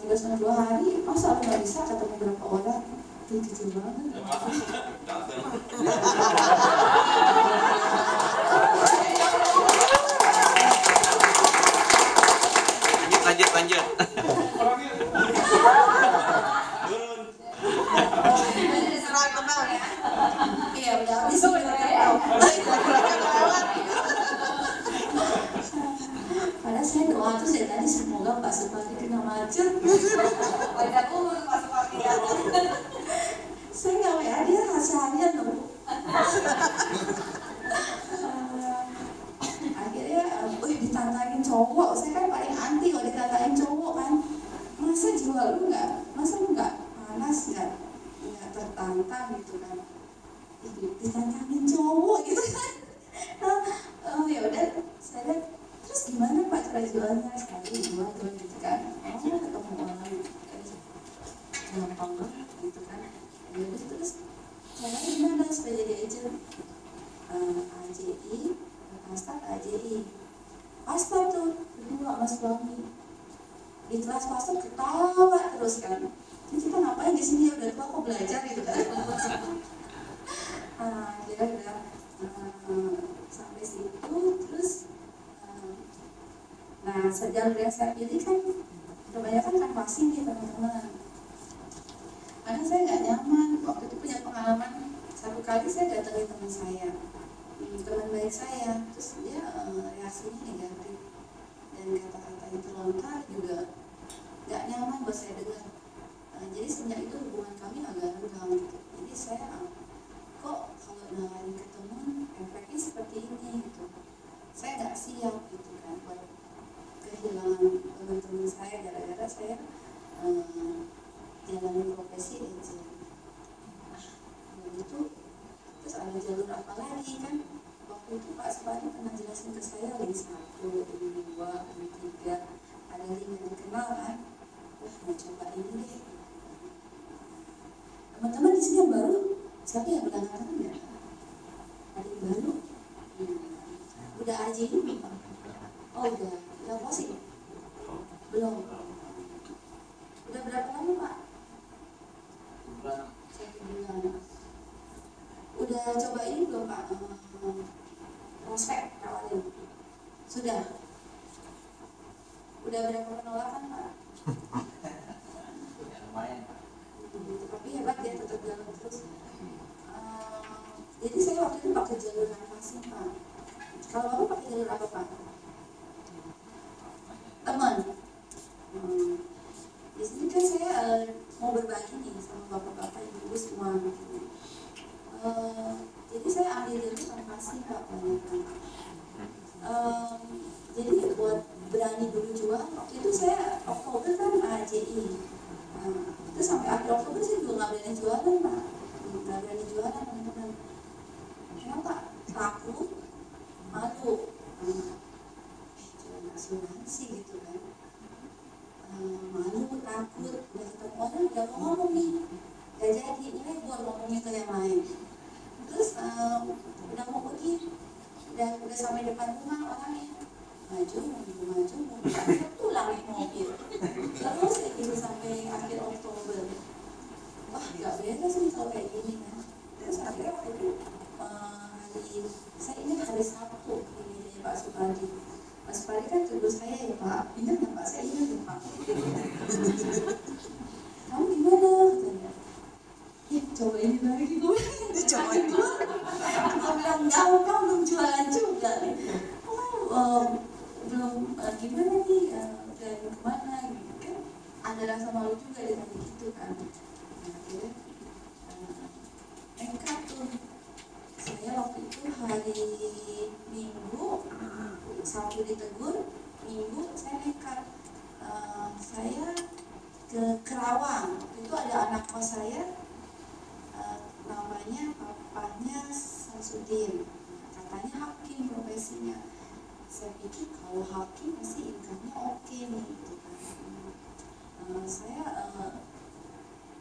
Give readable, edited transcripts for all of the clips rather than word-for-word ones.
3 sampai 2 hari, masa nggak bisa ketemu berapa orang? Itu kecil banget. Lanjut. Iya, udah habis. Padahal saya doa tuh dari tadi semoga Pak Supati kena macet. Banyak Pak Supati ya. Saya nggak WA dia harian loh. Akhirnya ditantangin cowok. Saya kan paling anti kalau ditantangin cowok kan. Masa jiwa lu nggak panas, nggak tertantang gitu kan. Ditantangin cowok gitu kan. Ya udah, saya lihat terus gimana Pak cara jualnya, sekali 2 tuh gitu kan. Ketemu orang gampang banget gitu kan. Ya udah, terus caranya gimana supaya jadi agent? AJI, Astar AJI. Astar tuh berdua Mas Bami. Di kelas pastor ketawa terus kan. Jadi kita ngapain di sini, udah tua kok belajar gitu kan. Jadi udah sampai situ terus jalur yang saya pilih kan kebanyakan kan passing nih teman-teman. Karena saya nggak nyaman, waktu itu punya pengalaman satu kali saya datangin teman saya, teman baik saya, terus dia reaksinya negatif dan kata-kata yang terlontar juga nggak nyaman buat saya dengar. Jadi sejak itu hubungan kami agak renggang gitu. Jadi saya kok kalau nawarin ke teman efeknya seperti ini gitu, saya nggak siap gitu kan buat kehilangan teman-teman saya gara-gara saya jalanin profesi agent. Begitu terus ada jalur apa lagi kan, waktu itu Pak Supadi pernah jelasin ke saya link 1, link 2, link 3, ada link yang dikenal kan. Mau coba ini deh. Teman-teman di sini yang baru, siapa yang udah ngalamin ya? Ada yang baru? Udah aja ini Pak? Oh udah posting? Belum? Udah berapa lama Pak? Bulan. Udah coba ini belum Pak? Prospek tawarin? Sudah? Udah berapa penolakan Pak? Lumayan. Tapi hebat ya, tetap jalan terus. Jadi saya waktu itu pakai jalur navasi Pak. Kalau Bapak pakai jalur apa Pak? Teman. Di sini kan saya mau berbagi nih sama bapak-bapak ibu semua. Jadi saya ambil jalur navasi Pak banyak kan. Jadi buat berani dulu jual, waktu itu saya Oktober kan AJI. Terus sampai akhir Oktober saya juga nggak berani jualan Pak, nggak berani jualan teman-teman. Kenapa? Takut, malu, jualan asuransi gitu kan. Malu, takut, udah ketemu orang udah mau ngomong nih, nggak jadi, ini buat ngomongnya ke yang lain. Terus udah mau pergi, udah sampai depan rumah orangnya maju, pulang naik mobil. Terus kayak gitu sampai akhir Oktober. Wah, nggak beres nih kalau kayak gini kan. Terus akhirnya waktu itu saya ingat hari Sabtu ini Pak Supadi. Pak Supadi kan tegur saya ya Pak, ingat nggak Pak? Saya ingat ya Pak. Kamu gimana? Katanya. Coba ini lagi gue. Coba ini. Aku bilang gampang belum jualan juga nih. Belum gimana nih, dan kemana gitu kan, ada rasa malu juga ditanya gitu kan. Akhirnya nekat tuh saya waktu itu hari Minggu, Sabtu ditegur, Minggu saya nekat. Saya ke Kerawang, itu ada anak kos saya, namanya papanya Samsudin, katanya hakim profesinya. Saya pikir kalau hakim pasti income-nya oke nih gitu kan. Saya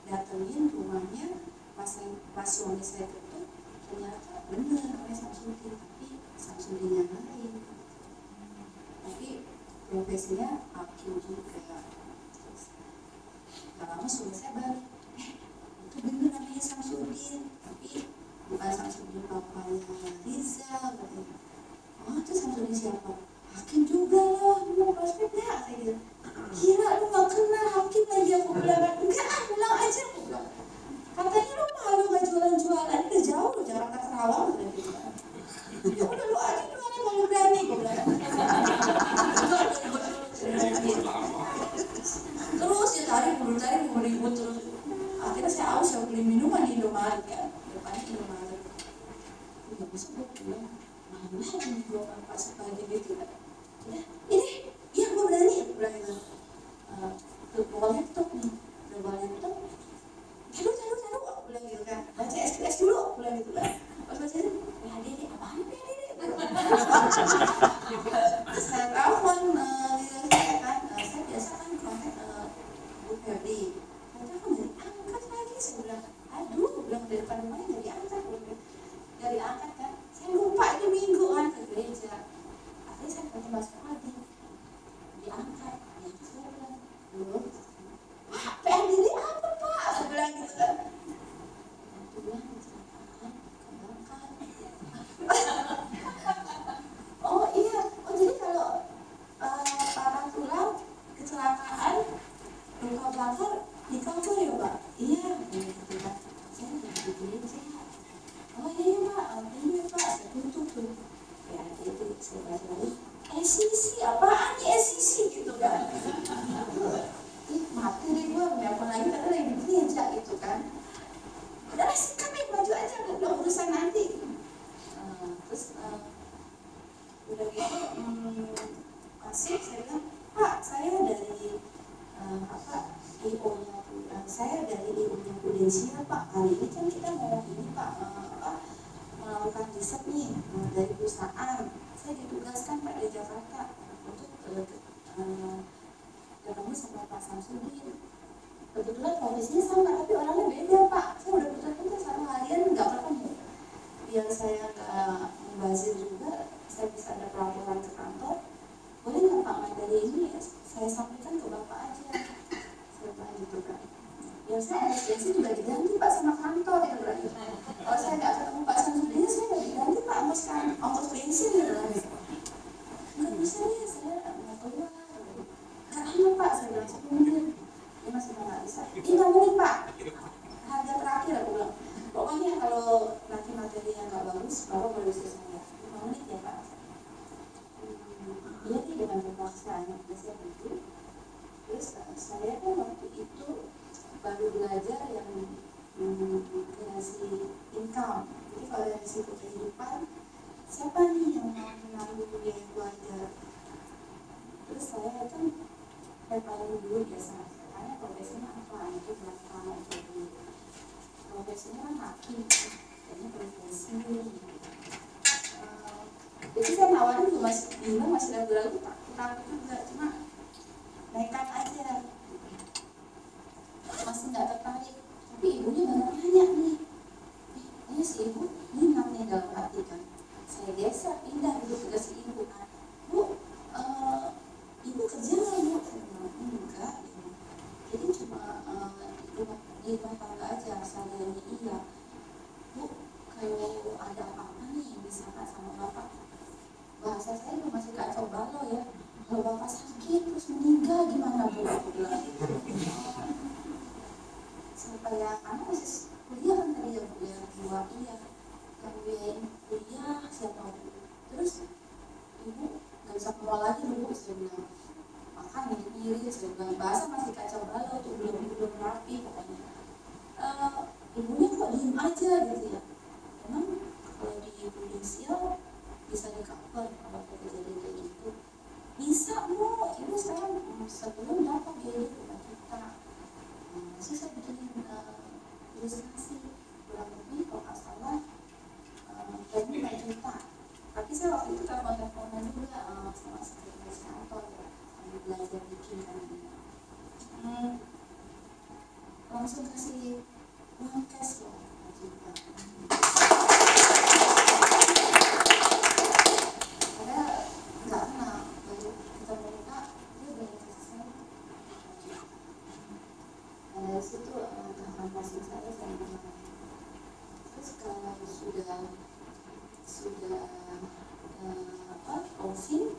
datengin rumahnya, pas suami saya ketuk, ternyata bener namanya Samsudin, tapi Samsudin yang lain. Tapi profesinya hakim juga. lama sudah saya balik, itu bener namanya Samsudin, tapi bukan Samsudin bapaknya Rizal katanya. Oh itu Samsudin siapa? Hakim juga loh, mau prospek gak? Saya gitu, kira lu gak kenal hakim lagi. Aku bilang, enggak, pulang aja. Aku bilang, katanya lu malu gak jualan-jualan, udah jauh loh Jakarta Kerawang. Ya udah lu aja dulu kalau berani. Aku bilang terus ya tarik mau ribut terus. Akhirnya saya aus, saya beli minuman di Indomaret kan, depannya Indomaret. Nggak bisa gue pulang, mana ini gue pas pagi gitu kan. Udah, ini, iya gue berani. Aku bilang gitu. Bawa laptop nih, udah bawa laptop. Taruh, aku bilang gitu kan. Baca SKS dulu, aku bilang gitu kan. Pas baca itu, PHDD, apaan PHDD? Saya telepon leader saya kan, saya biasa kan kontak Bu Febri. Saya telepon dari angkat lagi, saya bilang, aduh, bilang dari depan rumahnya nggak diangkat, dari angkat kan. Saya lupa itu minggu kan ke gereja. Akhirnya saya ketemu masuk lagi, diangkat. Ya saya bilang, belum. Wah, PHDD apa Pak? Saya bilang gitu kan. Dia bilang kecelakaan, kebakar. Oh iya, oh jadi kalau patah tulang, kecelakaan, luka bakar di kantor ya Pak? Iya, gitu Pak. Saya nggak di gereja. Oh iya Pak, ini Pak, saya tutup tuh. Ya itu saya baca lagi. SCC, apaan nih SCC gitu kan? Mati deh gue, nelfon lagi karena lagi di gereja gitu kan. Udah sikat nih, maju aja, udah urusan nanti. Terus udah gitu masuk, saya bilang, Pak, saya dari IO-nya, saya dari IO-nya Prudensial Pak. Kali ini kan kita mau ini Pak, melakukan riset nih dari perusahaan. Saya ditugaskan Pak di Jakarta untuk ketemu sama Pak Samsudin. Kebetulan profesinya sama, tapi orangnya beda Pak. Saya udah putar-putar satu harian nggak ketemu. Biar saya nggak membazir juga, saya bisa ada pelaporan ke kantor. Boleh nggak Pak materi ini saya sampaikan ke Bapak aja? Saya bilang gitu kan. Ya saya SPC juga diganti Pak sama kantor ya berarti. Kalau saya nggak ketemu Pak Samsudin, saya nggak diganti Pak ongkos bensin ya berarti. Nggak bisa ya, saya nggak keluar. Karena Pak, saya bilang 10 menit. Dia masih nggak bisa. 5 menit Pak. Harga terakhir aku bilang. Pokoknya kalau nanti materinya nggak bagus, Bapak boleh usia saya. 5 menit ya Pak. Dia nih dengan terpaksa anak saya itu. Terus saya kan waktu itu baru belajar yang kreasi income. Jadi kalau dari situ kehidupan, siapa nih yang mau menanggung biaya keluarga? Terus saya kan paling dulu biasa, tanya profesinya apa? Itu belakang jadi profesinya kan hakim, jadi profesi. Jadi saya nawarin juga masih ragu-ragu, takut juga, cuma nekat aja, masih nggak tertarik. Tapi ibunya banyak nanya nih, ini si ibu minat nih dalam hati kan. Saya geser pindah dulu ke si ibu kan, Bu, ibu kerja nggak Bu? Enggak, jadi cuma di rumah tangga aja, seadanya. Iya Bu, kalau ada apa-apa nih misalkan sama Bapak, bahasa saya juga masih kacau balau ya, kalau Bapak sakit terus meninggal gimana Bu? Aku bilang supaya anak masih kuliah kan tadi ya Bu ya, 2 iya yang biayain kuliah siapa Bu? Terus ibu nggak bisa ke mall lagi Bu, saya bilang makan mirip-mirip, saya bilang bahasa masih kacau balau tuh, belum rapi pokoknya. Ibunya kok diem aja gitu ya. Emang kalau di Prudensial bisa di cover kalau kejadian kayak gitu? Bisa Bu, ibu sekarang sebelum dapat biaya 5 juta. Masih saya bikinin ilustrasi kurang lebih kalau nggak salah 5 juta. Tapi saya waktu itu telepon-teleponan juga sama sekretaris kantor ya, sambil belajar bikin kan. Langsung kasih uang cash loh, 5 juta. Padahal nggak kenal, baru ketemu Pak, dia udah kasih saya 5 juta. dari situ tahapan passing saya mulai. Terus kalau sudah closing,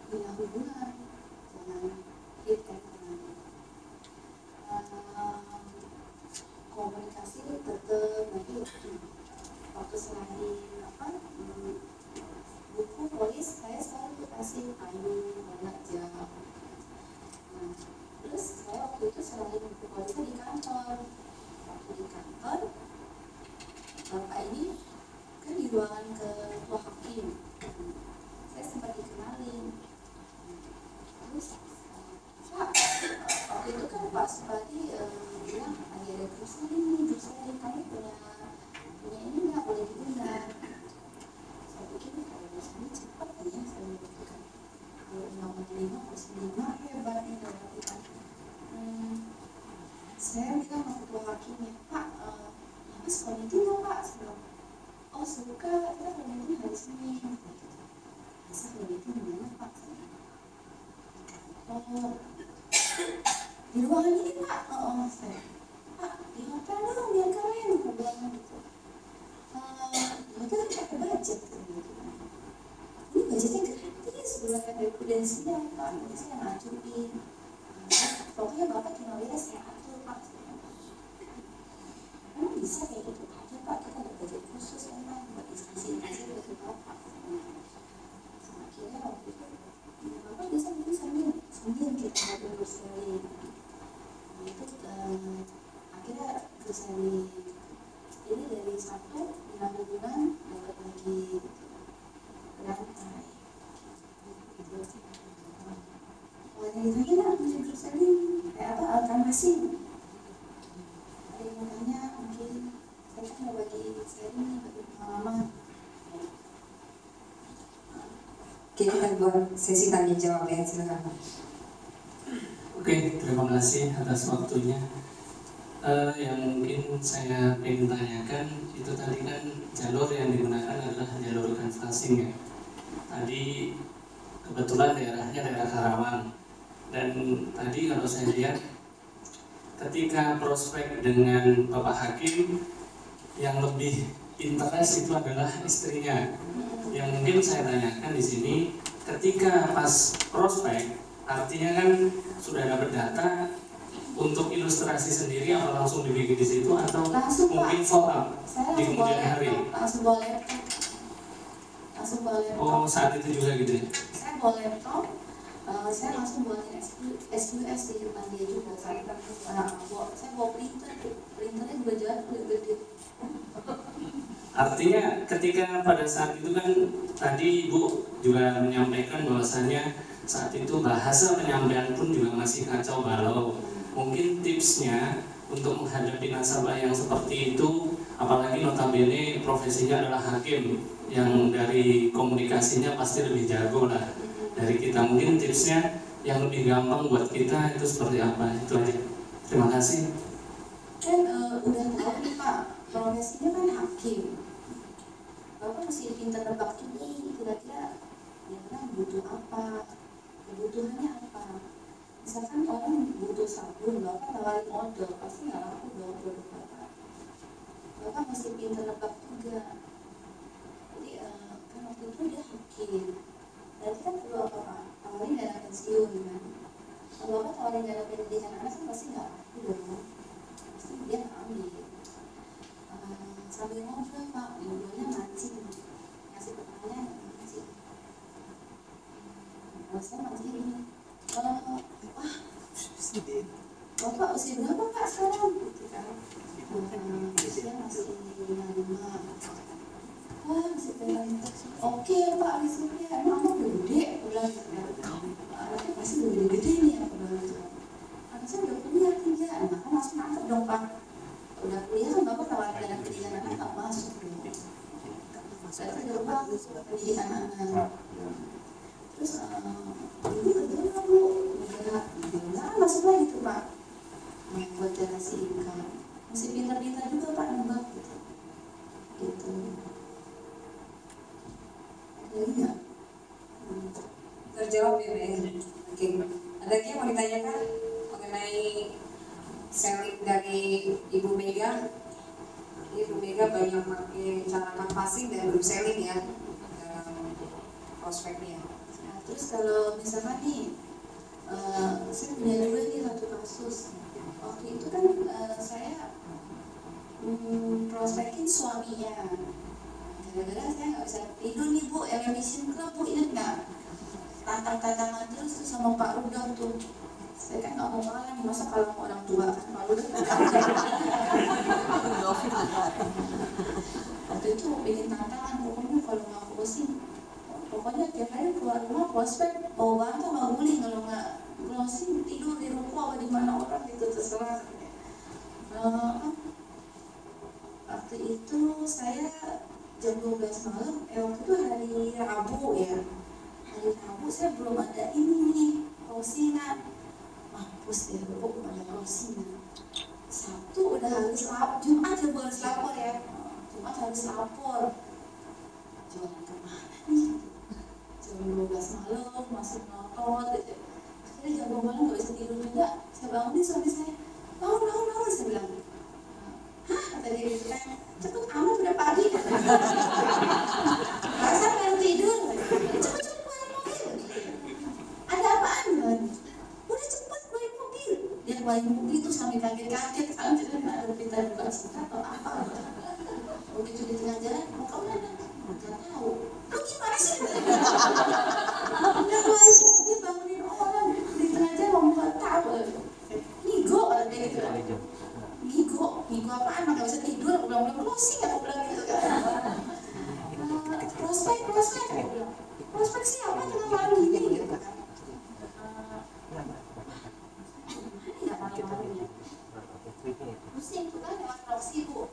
punya hubungan dengan lead customer. Komunikasi tetap nanti waktu selain buku polis saya selalu kasih payung warna jam. Terus saya waktu itu selain buku polisnya di kantor. Waktu di kantor, bapak ini kan di ruangan ketua hakim. Saya sempat dikenalin. Terus Pak, waktu itu kan Pak Supadi bilang ada jurusan ini kamu punya ini nggak boleh diundang. Saya pikir kalau misalnya cepat ya saya membutuhkan 5 hebat nih berarti kan. Saya bilang sama ketua hakimnya, Pak, Mas komite nggak Pak? Oh suka, kita komite hari Senin. Masa komite gimana Pak? Oh di ruangan ini Pak, saya Pak di hotel dong biar keren, aku bilang gitu. Di hotel kan pakai budget gitu. Ini budgetnya gratis, bulan dari prudensial Pak, ini saya ngajuin. Pokoknya Bapak tinggal lihat saya atur Pak. Emang bisa kayak gitu aja Pak, kita ada budget khusus emang buat instansi-instansi dari Bapak. Sama akhirnya waktu itu Bapak bisa mungkin sambil kita ngobrol berseling. Itu akhirnya berseling. Jadi dari satu 5 bulan dapat lagi rantai. Wanita ditanya lah menjadi berseling kayak apa akan masih. Ada yang tanya mungkin saya kan mau bagi sharing nih, bagi pengalaman. Oke, kita buat sesi tanya jawab ya, silakan Pak. Oke, terima kasih atas waktunya. Yang mungkin saya ingin tanyakan itu tadi kan jalur yang digunakan adalah jalur canvassing ya. Tadi kebetulan daerahnya daerah Karawang, dan tadi kalau saya lihat ketika prospek dengan Bapak Hakim yang lebih interest itu adalah istrinya. Yang mungkin saya tanyakan di sini, ketika pas prospek, artinya kan sudah dapat data untuk ilustrasi sendiri apa langsung dibikin di situ atau langsung, mungkin Pak. follow up Saya di kemudian hari? langsung bawa laptop. Oh, saat itu juga gitu ya? Saya bawa laptop, saya langsung buatin SQS di depan dia juga. Saya bawa printernya juga jalan udah gede. Artinya ketika pada saat itu kan tadi Ibu juga menyampaikan bahwasannya saat itu bahasa penyampaian pun juga masih kacau balau. Mungkin tipsnya untuk menghadapi nasabah yang seperti itu, apalagi notabene profesinya adalah hakim, yang dari komunikasinya pasti lebih jago lah dari kita. Mungkin tipsnya yang lebih gampang buat kita itu seperti apa? Itu aja. Terima kasih. Kan udah tahu nih Pak, profesinya kan hakim. Bapak mesti pintar nebak ini, kira-kira orang butuh apa, kebutuhannya apa. Misalkan orang butuh sabun, Bapak tawarin odol, pasti nggak laku dong produk Bapak. Bapak mesti pintar nebak juga. Jadi kan waktu itu dia hakim. Berarti kan perlu apa Pak? Tawarin dana pensiun kan. Kalau Bapak tawarin dana pendidikan anak kan pasti nggak laku dong. Pasti dia ambil. Sambil ngobrol Pak, ngobrolnya mancing, ngasih pertanyaan mancing. Kalau saya mancing gini, wah, Bapak usia berapa Pak sekarang? Gitu kan, usia masih 55. Wah, masih 55. Oke Pak, risetnya emang udah gede, udah anaknya pasti udah gede nih, aku bilang gitu. Anak saya udah kuliah 3, nah kan langsung nangkep dong Pak. Udah kuliah kan Bapak tawarin dana pendidikan anak nggak masuk dong. Saya udah lupa pendidikan anak. Terus ibu kerja nggak Bu? Enggak, masuk lagi tuh Pak. Buat generasi income. Mesti pintar-pintar juga Pak nebak gitu. Gitu. Ada lagi nggak? Terjawab ya Mbak ya. Oke. Ada lagi yang mau ditanyakan mengenai selling dari Ibu Mega. Ibu Mega banyak pakai cara canvassing dan group selling ya dalam prospeknya. Nah, terus kalau misalkan nih, saya punya juga nih satu kasus. Waktu itu kan saya prospekin suaminya. Gara-gara saya nggak bisa tidur nih Bu, Elevation Club Bu, ingat nggak? Tantang-tantangan terus tuh sama Pak Rudolf tuh. Saya kan nggak mau kalah nih, masa kalau orang tua kan Pak Rudolf. Waktu itu bikin tantangan, pokoknya kalau nggak closing, pokoknya tiap hari keluar rumah prospek, bawa bantal sama guling, kalau nggak closing tidur di ruko atau di mana orang gitu terserah. Waktu itu saya jam 12 malam, waktu itu hari Rabu ya. Hari Rabu saya belum ada ini nih, closingan. Mampus deh, belum ada closingan. Sabtu udah harus lapor, Jumat ya harus lapor ya. Jumat harus lapor. Jualan kemana nih? Jam 12 malam masih ngotot aja. Jadi jam 2 malam gak bisa tidur juga. Saya bangunin suami saya, bangun, saya bilang. Hah? Kata dia gitu kan, cepet amat udah pagi. Masa baru tidur? Cepet keluarin mobil. Ada apaan? Udah cepet keluarin mobil. Dia keluarin mobil itu sambil kaget-kaget. Sekarang tidak ada pintar buka cinta atau apa. Begitu di tengah jalan, mau kemana? Gak tahu. Lu gimana sih? Udah keluarin mobil, bangunin orang. Di tengah jalan mau tahu. Ngigo ada dia gitu. Ngigo apaan, gak bisa tidur, belum closing, aku bilang gitu kan. Prospek siapa tengah malam gini gitu kan. Gimana ya malam-malamnya, pusing tuh kan lewat Roxy Bu,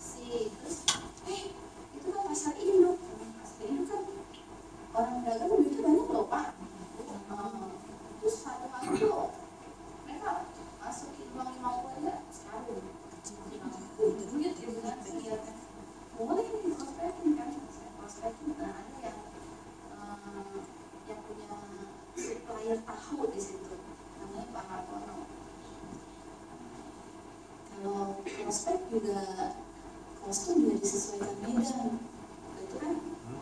terus itu kan pasar induk kan orang dagang duitnya banyak loh Pak. Terus satu hari tuh mereka masukin uang 50 aja sekarang duit gitu kan, kegiatan boleh nih prospekin kan, saya prospekin. Ada yang punya supplier tahu di situ, namanya Pak Hartono. Kalau prospek juga kostum juga disesuaikan medan, itu kan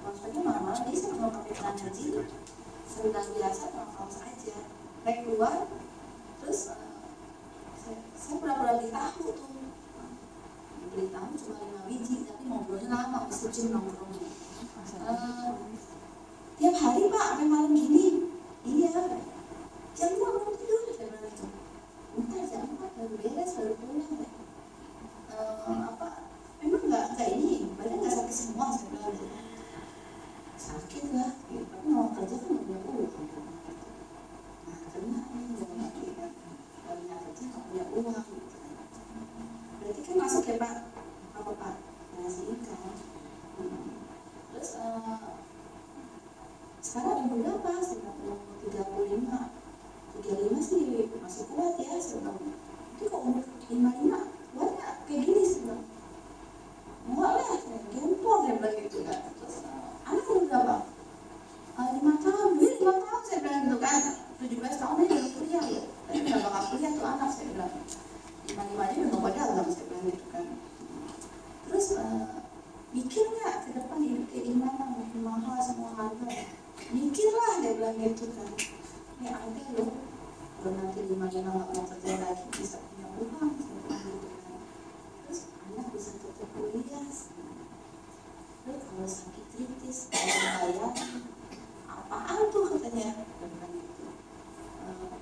prospeknya malam-malam, jadi saya cuma pakai celana jeans, sendal biasa sama kaos aja, naik keluar, terus saya pura-pura beli tahu tuh. Beli tahu cuma 5 biji, tapi ngobrolnya lama, mesti jam nongkrongnya. Tiap hari Pak, sampai malam gini. Iya. Jam 2 belum tidur, saya bilang itu. Bentar, jam 4 baru beres, baru pulang. Memang nggak ini, badan nggak sakit semua, saya bilang gitu. Sakit lah, gitu. Tapi mau kerja kan nggak punya uang. Nah, karena ini nggak lagi kan. Kalau nggak kerja nggak punya uang. Berarti kan masuk ya Pak, apa Pak? Nasi ikan. Terus sekarang umur berapa? Saya bilang 35. 35 sih masih kuat ya, saya bilang. Tapi kok umur 55 kuatnya kayak gini sih bilang. Enggak lah, saya gempor ya bilang gitu kan. Terus anak umur berapa? 5 tahun, 5 tahun saya bilang gitu kan. 17 tahun aja udah kuliah ya. Tapi nggak bakal kuliah tuh anak, saya bilang. 55 aja udah pada dagang, saya bilang gitu kan. Terus mikir nggak ke depan hidup kayak gimana, makin mahal semua harga. Mikir lah, dia bilang gitu kan. Ini ada loh, kalau nanti di mana nggak mau kerja lagi bisa punya uang, saya bilang gitu kan. Terus anak bisa tetap kuliah. Terus kalau sakit kritis, kalau bayar apaan tuh katanya, dia bilang gitu.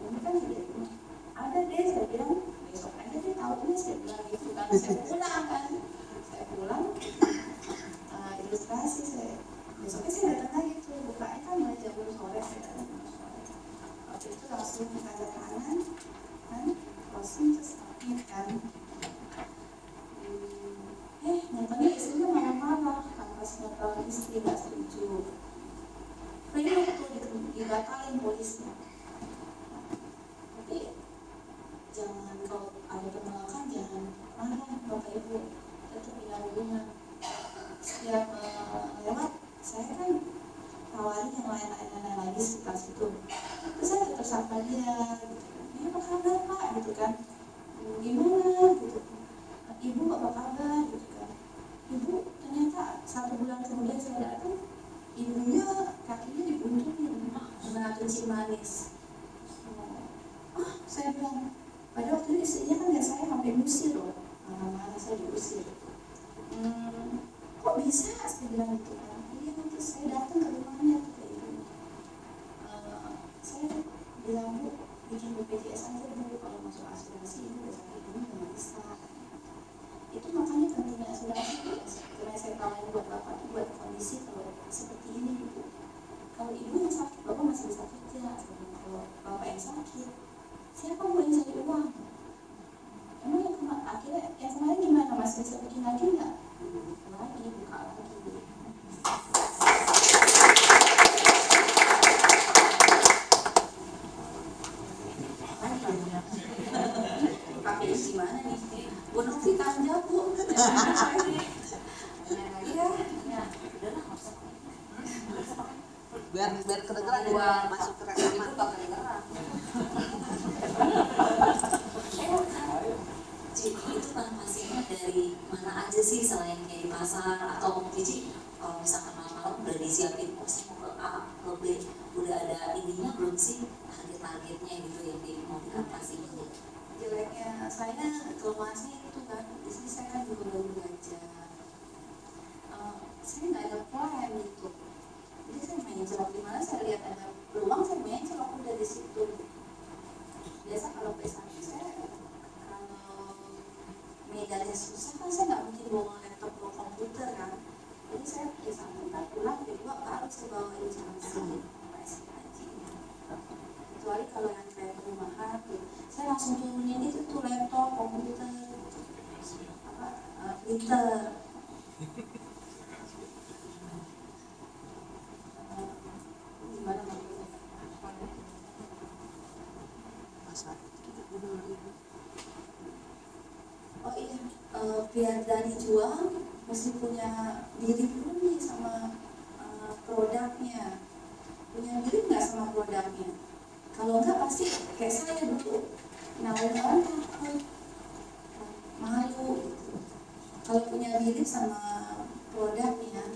Ini kan dia ada deh, saya bilang besok aja dia tahu nih, saya bilang gitu kan. Saya pulang ilustrasi, besoknya saya datang lagi tuh, bukanya kan mulai jam 10 sore, saya datang jam 10 sore. Waktu itu langsung tanda tangan kan, closing, terus submit kan. Nyatanya istrinya marah-marah, kanvasnya kalau istri gak setuju. Riuh tuh dibatalin polisnya. Tapi jangan, kalau ada penolakan jangan marah Bapak Ibu, tetap punya hubungan. Setiap lewat, saya kan tawarin yang lain-lain lagi sekitar situ. Terus saya tetap sapa dia gitu kan. Apa kabar Pak gitu kan. gimana gitu, ibu apa kabar gitu kan. Ibu ternyata 1 bulan kemudian saya datang, ibunya kakinya dibuntutin dengan kencing manis. Saya bilang, pada waktu itu istrinya kan saya sampai diusir loh, marah-marah saya diusir. Kok bisa? Saya bilang gitu kan. Iya, terus saya datang ke rumahnya tuh kayak gitu. Saya bilang, Bu, bikin BPJS aja Bu, kalau masuk asuransi ibu udah sakit ini nggak bisa. Itu makanya pentingnya asuransi Bu. Karena saya tawarin buat bapak itu buat kondisi kalau seperti ini Bu. Kalau ibu yang sakit, bapak masih bisa kerja. Kalau bapak yang sakit, siapa Bu yang cari uang? Emang akhirnya yang kemarin gimana? Masih bisa bikin lagi nggak? Lagi, buka lagi. Pakai gimana nih? Bu Novi tanda Bu. Iya, biar kedengeran juga masuk ke rekaman. Itu kan pasiennya dari mana aja sih selain kayak di pasar atau Cici kalau misalkan malam-malam udah disiapin mau ke A ke B udah ada ininya belum sih target-targetnya gitu yang mau dikasih gitu. Jeleknya saya keluasnya itu kan, di sini saya kan juga baru belajar. Saya nggak ada plan gitu. Jadi saya main celok di mana saya lihat ada peluang saya main celok udah di situ. Biasa kalau PS1 saya kalau medannya susah kan saya nggak mungkin bawa laptop bawa komputer kan. Jadi saya PS1 kan pulang kedua baru saya bawa instansi PS1. Kecuali kalau yang kayak perumahan tuh, saya langsung turunin itu tuh laptop komputer printer. Gimana maksudnya? Oh iya, biar dari jual mesti punya diri dulu nih sama produknya. Punya diri nggak sama produknya? Kalau enggak pasti kayak saya dulu nawarin orang takut, malu gitu. Kalau punya diri sama produknya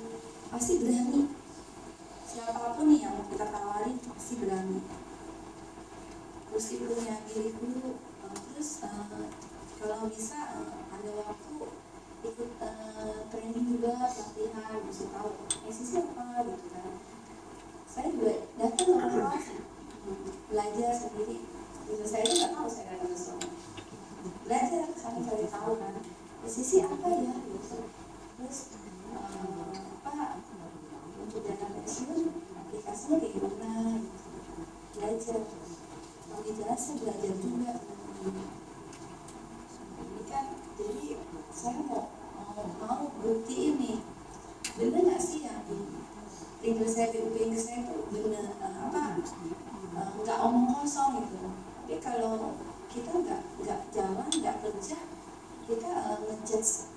pasti berani. Siapapun nih yang kita tawarin pasti berani. Mesti punya diri dulu. Terus kalau bisa ada waktu ikut training juga, pelatihan, mesti tahu sisi apa gitu kan. Saya juga datang ke kelas belajar sendiri. Gitu saya juga nggak tahu saya datang ke sana. Belajar sambil cari tahu kan sisi apa ya gitu. Terus apa untuk dana pensiun aplikasinya kayak gimana gitu. Belajar. Mau dijelasin belajar juga. Ini kan jadi saya mau bukti ini bener nggak sih yang Inggris saya di Inggris saya itu bener nggak omong kosong gitu. Tapi kalau kita nggak jalan nggak kerja kita ngejudge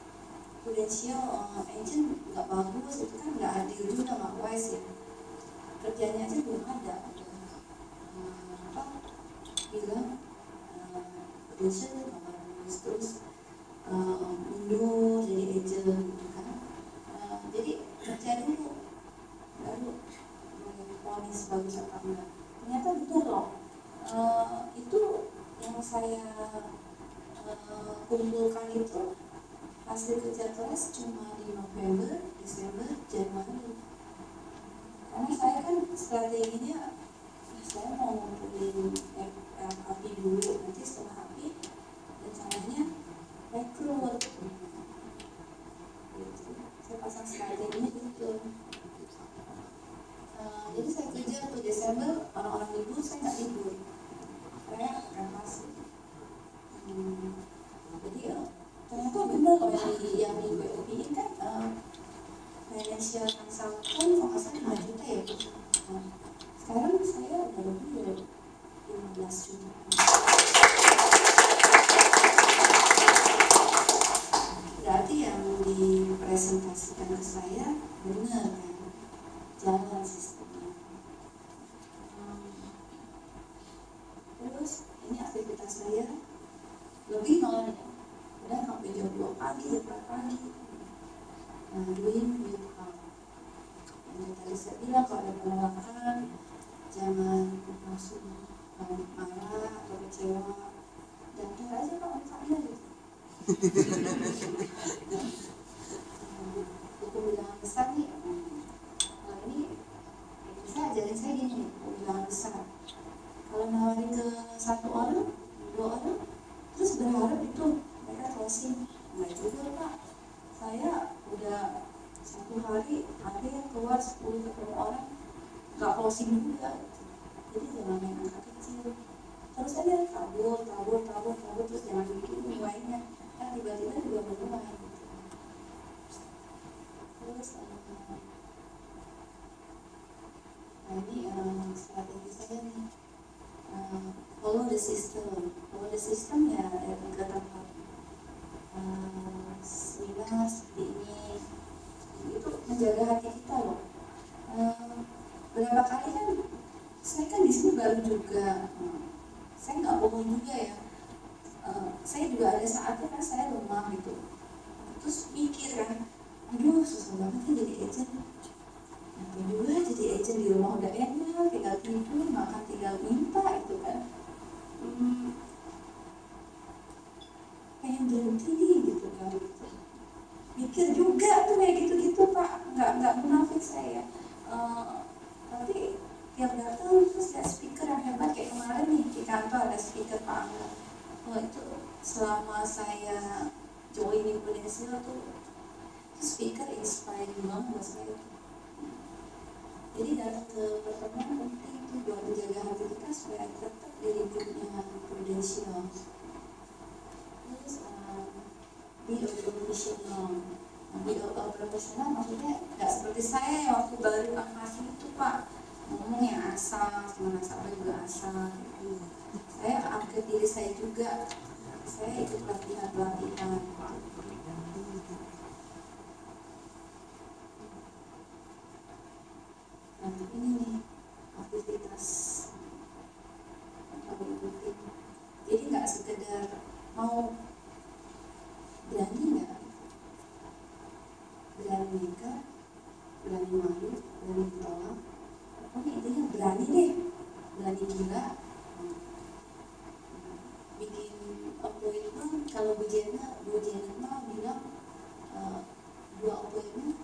prudential agent nggak bagus itu kan nggak adil juga nggak wise ya. Kerjanya aja belum ada bilang prudential nggak bagus terus mundur jadi agent gitu kan. Jadi kerja dulu baru ponis bagus apa enggak. Ternyata betul loh. Itu yang saya kumpulkan itu hasil kerja keras cuma di November, Desember, Januari. Karena saya kan strateginya saya mau ngumpulin api dulu, nanti setelah api rencananya rekrut gitu. Saya pasang strateginya gitu. Jadi saya kerja untuk Desember, orang-orang libur saya nggak libur, saya akan masuk. Jadi ternyata benar loh yang di BOP ini kan financial consultant kalau saya 5 juta ya Bu. Sekarang saya udah lebih dari 15 juta. Berarti yang dipresentasikan ke saya benar kan, jalan sistemnya. Terus ini aktivitas saya lebih malah ya, udah sampai jam 2 pagi, jam 4 pagi ngaduin gitu hal yang tadi saya bilang. Kalau ada penolakan jangan langsung marah atau kecewa, jangan aja Pak mukanya gitu. Hukum bilangan besar nih, kalau ini saya ajarin saya gini, hukum bilangan besar. Kalau nawarin ke 1 orang, 2 orang, terus berharap itu mereka closing, enggak juga Pak. Saya udah 1 hari ada yang keluar 10 ketemu orang, nggak closing juga gitu. Jadi jangan main angka kecil, terus aja tabur terus jangan bikin nilainya kan tiba-tiba juga menuai gitu. Terus nah ini strategi saya nih, follow the system ya, datang ke tempat seminar seperti ini, itu menjaga hati kita loh. Berapa kali kan saya kan di sini baru juga, saya nggak bohong juga ya, saya juga ada saatnya kan saya lemah gitu, terus mikir kan, aduh susah banget ya jadi agent, nanti juga jadi agent di rumah udah enak, tinggal tidur, makan tinggal minta gitu kan, pengen berhenti nih gitu kan, gitu. Mikir juga tuh kayak gitu-gitu Pak, nggak munafik saya. Tapi tiap datang terus lihat speaker yang hebat kayak kemarin nih di kantor ada speaker Pak Angga. Itu selama saya join Indonesia tuh speaker inspiring banget buat saya. Jadi datang ke pertemuan penting tuh buat menjaga hati kita supaya tetap di lingkupnya prudensial. Terus be a professional. Be a professional maksudnya nggak seperti saya yang waktu baru angkasa itu Pak, ngomongnya asal, teman asal juga asal. Saya upgrade diri saya juga, saya ikut pelatihan. Nah ini nih aktivitas yang kamu ikutin. Jadi nggak sekedar mau berani nggak, berani nikah, berani malu, berani ditolak. Pokoknya intinya berani deh, berani gila. Bikin appointment, kalau Bu Janet mah bilang 2 appointment,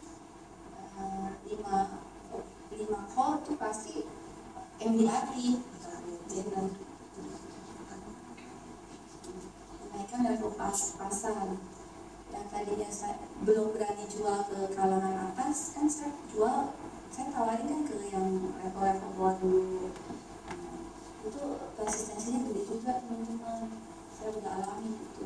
5 call tuh pasti MDRT Janet. Menaikkan level pasar. Yang tadinya saya belum berani jual ke kalangan atas, kan saya tawarin kan ke yang level bawah dulu. Itu resistensinya gede juga teman-teman, saya udah alami itu.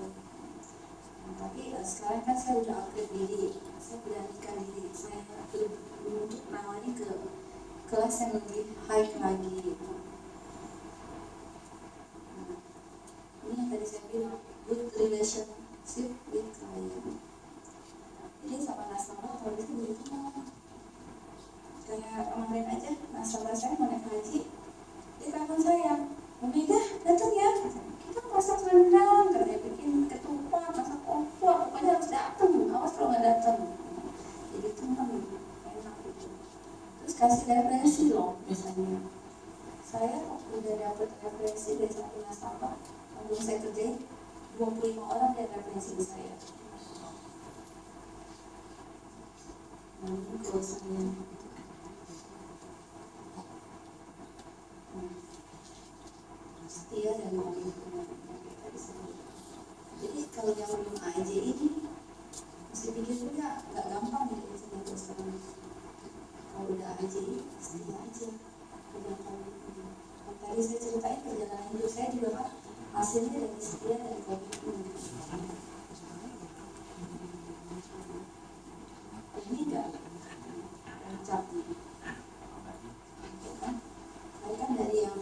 Tapi sekarang kan saya udah upgrade diri, saya beranikan diri saya untuk menawari ke kelas yang lebih high lagi. Ini yang tadi saya bilang, good relationship with client. Jadi sama nasabah kalau itu jadi teman. Kayak kemarin aja nasabah saya mau naik haji, dia telepon saya, Omega datang ya, kita masak rendang, katanya bikin ketupat, masak opor, pokoknya harus datang, awas kalau nggak datang. Jadi teman, enak gitu. Terus kasih referensi loh, misalnya saya udah dapet referensi dari satu nasabah, sebelum saya kerjain 25 orang dari referensi di saya. Nah ini kuasanya. Setia dan komitmen. Jadi kalau yang belum AJ ini mesti pikir juga, nggak gampang nih kerjanya terus terang. Kalau udah AJ setia aja, udah komitmen. Tadi saya ceritain perjalanan hidup saya juga Pak, hasilnya dari setia dan komitmen. Ini enggak rancak nih. Saya kan dari yang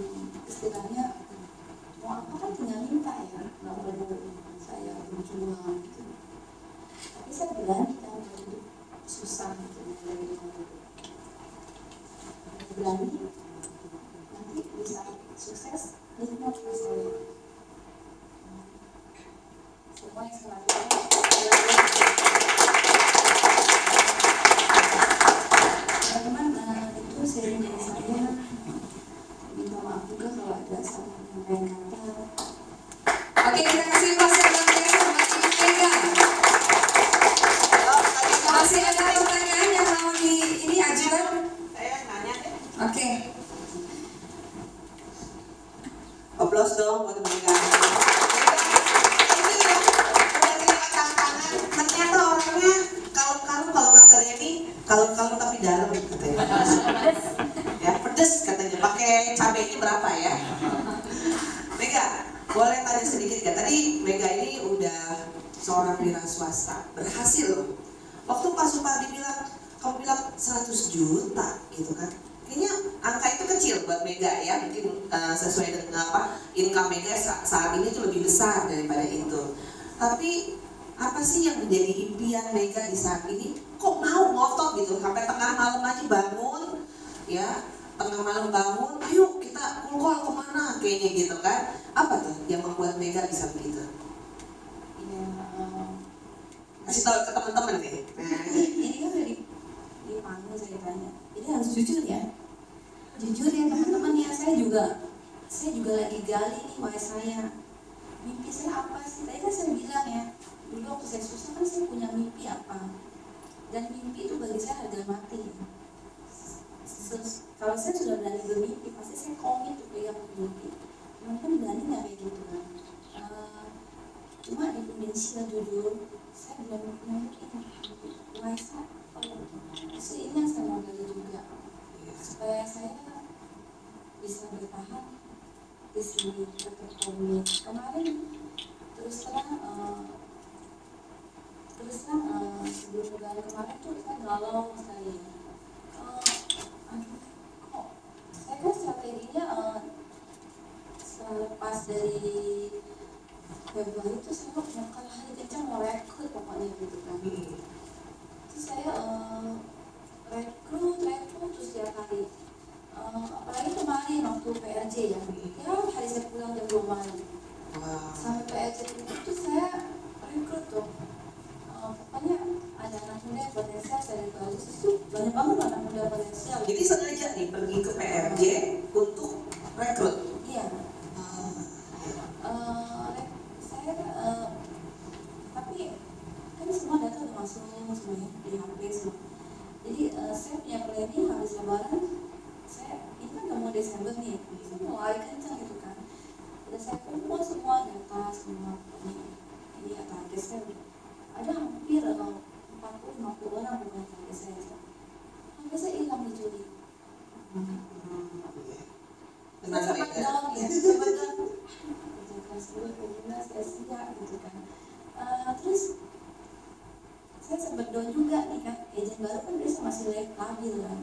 istilahnya mau apa kan tinggal minta ya, nggak perlu saya berjuang gitu. Tapi saya berani kan hidup susah gitu, dari dulu. Berani, nanti bisa sukses nikmat saya. semua yang saya lakukan. Teman-teman, itu sering dari saya minta maaf juga kalau ada salah penyampaian kata. Oke, kita kasih pasir dan geser bagi Mega. Masih ada pertanyaan yang mau ini ajukan? Saya nanya deh. Oke. Oplos dong buat Mega. Ini ya, udah terima tantangan. Ternyata orangnya kalem-kalem, kalau kata Denny, kalem-kalem tapi dalam katanya. Ya, pedes katanya. Pakai cabenya berapa ya? Mega, boleh tanya sedikit gak? Tadi Mega ini udah seorang wira swasta, berhasil loh. Waktu Pak Supardi bilang, kamu bilang 100 juta gitu kan? Kayaknya angka itu kecil buat Mega ya, mungkin sesuai dengan apa income Mega saat ini itu lebih besar daripada itu. Tapi apa sih yang menjadi impian Mega di saat ini? Kok mau ngotot gitu sampai tengah malam aja bangun, ya tengah malam bangun, ayo kita kulkol kemana kayaknya gitu kan? Apa tuh yang membuat Mega bisa begitu? Ya, Kasih tahu ke teman-teman nih. ini kan udah dipanggil ceritanya. Ini harus jujur ya. Jujur ya teman-teman ya, saya juga lagi gali nih why saya. Mimpi saya apa sih? Tadi kan saya bilang ya, dulu waktu saya susah kan saya punya mimpi apa. Dan mimpi itu bagi saya harga mati. Kalau saya sudah berani bermimpi, pasti saya komit untuk pegang mimpi. Teman-teman berani nggak kayak gitu kan? Cuma di Indonesia jujur, saya belum mungkin Waisa. Justru ini yang saya mau gali juga, supaya saya bisa bertahan di sini tetap komit. Kemarin terus terang sebelum lebaran kemarin tuh saya galau sekali. Kok saya kan strateginya selepas dari Februari itu saya mau hari kencang mau rekrut pokoknya gitu kan. Terus saya rekrut terus tiap hari. Apalagi kemarin waktu PRJ ya hari saya pulang jam 2 malam. Sampai PRJ itu saya rekrut tuh. Pokoknya ada anak muda yang potensial saya bagus itu banyak banget anak muda potensial. Jadi sengaja nih pergi ke PRJ untuk rekrut. Iya. Tapi kan semua data udah masuk semuanya di HP semua. Jadi saya punya planning habis lebaran. Ini kan udah mau Desember nih, saya mulai kencang gitu kan. Udah saya kumpul semua data semua ini target saya ada hampir 40-50 orang bukan target saya. Sampai saya hilang di Juli. Saya sempat down ya, sempat down. Kelas 2, sia-sia gitu kan. Terus saya sempat down juga nih kan, agent baru kan biasa masih labil kan.